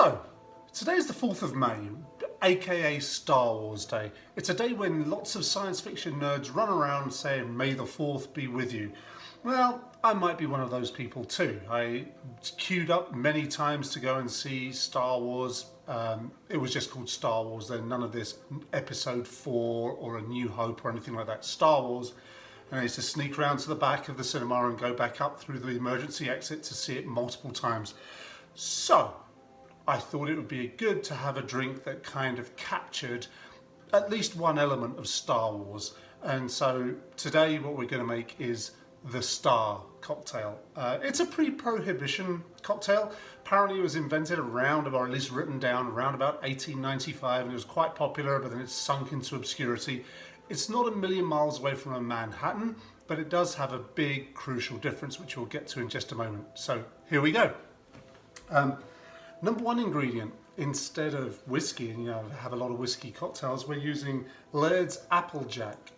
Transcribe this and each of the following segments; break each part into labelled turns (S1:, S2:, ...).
S1: So, today's the 4th of May, aka Star Wars Day. It's a day when lots of science fiction nerds run around saying, "May the 4th be with you." Well, I might be one of those people too. I queued up many times to go and see Star Wars. It was just called Star Wars then, none of this Episode 4 or A New Hope or anything like that. Star Wars. And I used to sneak around to the back of the cinema and go back up through the emergency exit to see it multiple times. So, I thought it would be good to have a drink that kind of captured at least one element of Star Wars. And so today what we're going to make is the Star cocktail. It's a pre-prohibition cocktail. Apparently it was invented around, or at least written down, around about 1895, and it was quite popular, but then it sunk into obscurity. It's not a million miles away from a Manhattan, but it does have a big crucial difference, which we'll get to in just a moment. So here we go. Number one ingredient, instead of whiskey, and have a lot of whiskey cocktails, we're using Laird's Applejack.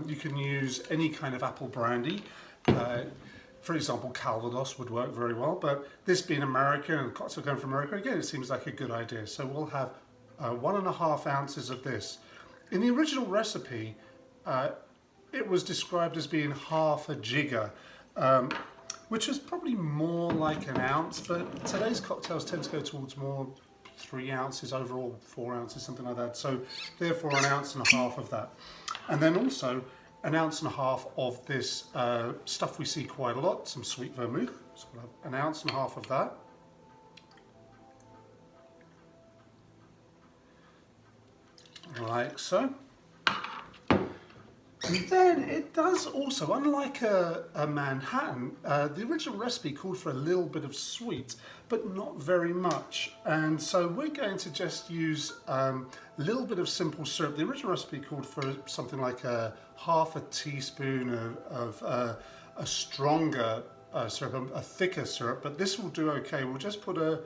S1: You can use any kind of apple brandy. For example, Calvados would work very well, but this being American and the cocktail coming from America, again, it seems like a good idea. So we'll have 1.5 ounces of this. In the original recipe, it was described as being half a jigger, which is probably more like an ounce, but today's cocktails tend to go towards more 3 ounces overall, 4 ounces, something like that. So therefore 1.5 ounces of that. And then also 1.5 ounces of this stuff we see quite a lot, some sweet vermouth. So we'll have 1.5 ounces of that. Like so. And then it does also, unlike a Manhattan, the original recipe called for a little bit of sweet, but not very much. And so we're going to just use a little bit of simple syrup. The original recipe called for something like half a teaspoon of a stronger syrup, a thicker syrup, but this will do okay. We'll just put a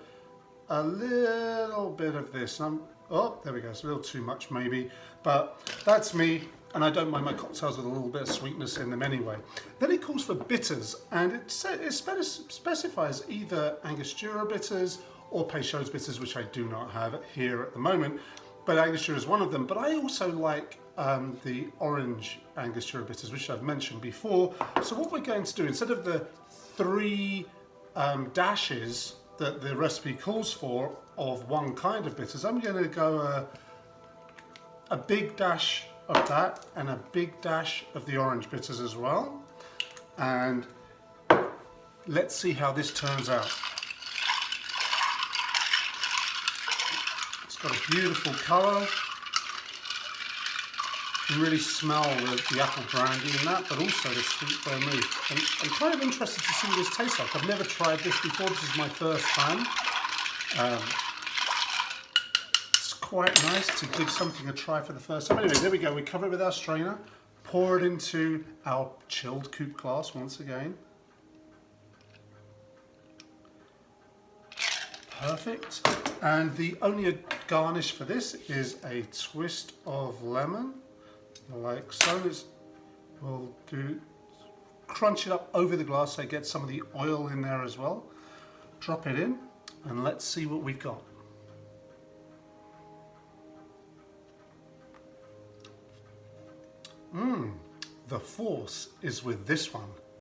S1: little bit of this. Oh, there we go, it's a little too much maybe, but that's me. And I don't mind my cocktails with a little bit of sweetness in them anyway. Then it calls for bitters, and it specifies either Angostura bitters or Peychaud's bitters, which I do not have here at the moment, but Angostura is one of them. But I also like the orange Angostura bitters, which I've mentioned before. So what we're going to do, instead of the 3 dashes that the recipe calls for of one kind of bitters, I'm going to go a big dash of that and a big dash of the orange bitters as well, and let's see how this turns out. It's got a beautiful colour. You can really smell the apple brandy in that, but also the sweet vermouth. And I'm kind of interested to see what this tastes like. I've never tried this before. This is my first time. Quite nice to give something a try for the first time. Anyway, there we go. We cover it with our strainer, pour it into our chilled coupe glass once again. Perfect. And the only garnish for this is a twist of lemon, like so. We'll crunch it up over the glass so it gets some of the oil in there as well. Drop it in, and let's see what we've got. The force is with this one.